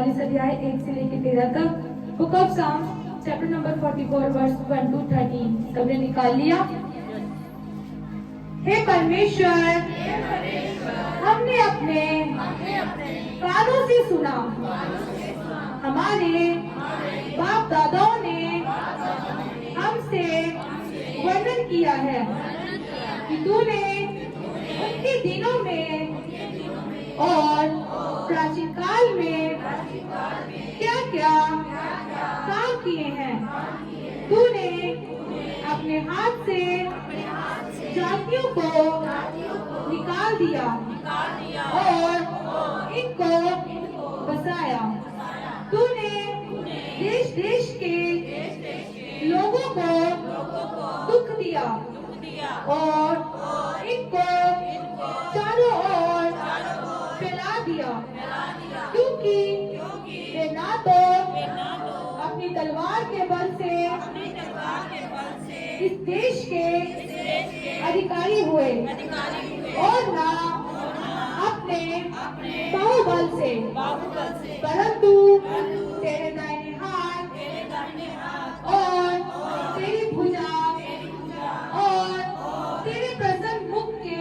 अध्याय 1 से लेकर 13 तक। बुक ऑफ साम चैप्टर नंबर 44 वर्स 1 to 13 सबने निकाल लिया। हे परमेश्वर, हमने अपने कानों से सुना, हमारे बाप दादाओं ने हमसे वर्णन किया है कि तूने उनके दिनों में और प्राचीन काल में क्या क्या काम किए हैं। तूने अपने हाथ से जातियों को निकाल दिया और इनको बसाया। तूने देश देश के लोगों को दुख दिया और इनको चारों ओर फैला दिया, क्योंकि वे ना तो अपनी तलवार के बल से इस देश के अधिकारी हुए और ना अपने बाहुबल से, परंतु तेरे दाहिने हाथ और तेरी भुजा और तेरे प्रसन्न मुख के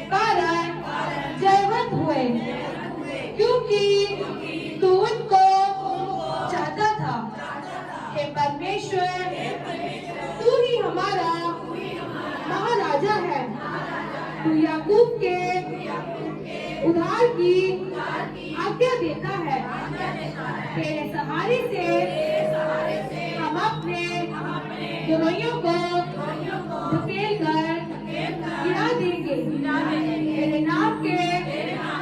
कारण जयवंत हुए, क्योंकि तू उनको चाहता था। हे परमेश्वर, तू ही हमारा महाराजा है। तू याकूब के उद्धार की आज्ञा देता है। तेरे सहारे से हम अपने दुर्गों को धकेल कर गिरा देंगे। तेरे नाम के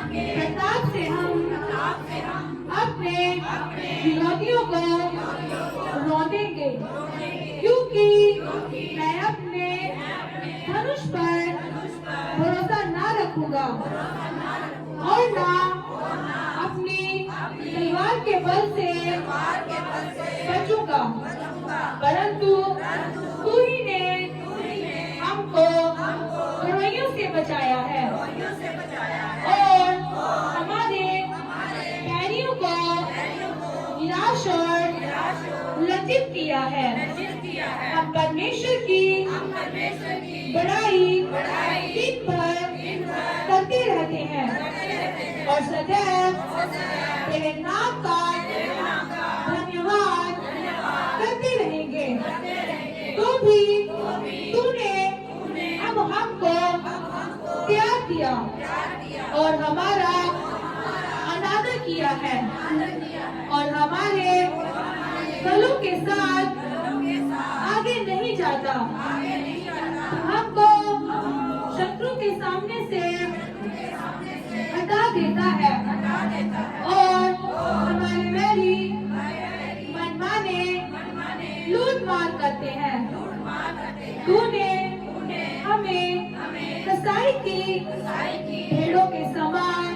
प्रताप से हम अपने विरोधियों को रोकेंगे, क्योंकि मैं अपने धनुष पर भरोसा ना रखूंगा और ना अपनी तलवार के बल से बचूंगा, परंतु तू ही ने हमको बुराइयों से बचाया है और हमारे पैरों को निराश और लज्जित किया है। हम परमेश्वर की बड़ाई दिन भर करते रहते हैं और सदैव तेरे नाम का धन्यवाद करते रहेंगे। तो भी तूने अब हमको प्यार किया और हमारा अनादर किया है और हमारे गलों के साथ आगे नहीं जाता। हमको शत्रु के सामने से हटा देता है और हमारे वैरी मनमाने लूट मार करते हैं। तूने हमें कसाई की भेड़ों के समान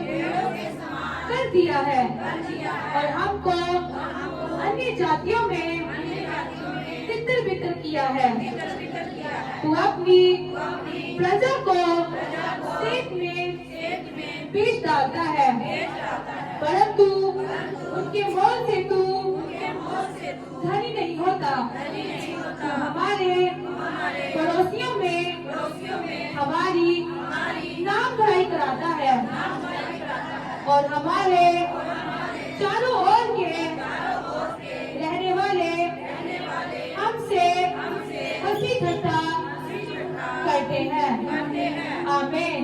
कर दिया है और हमको अन्य जातियों में तितर बितर किया है। तू अपनी प्रजा को सेत में बेच डालता है, परंतु उनके मोल से तू धनी नहीं होता। तो हमारे पड़ोसियों में हमारी नामधराई कराता है और हमारे चारों ओर के रहने वाले हमसे हंसी ठट्ठा करते हैं। आमीन।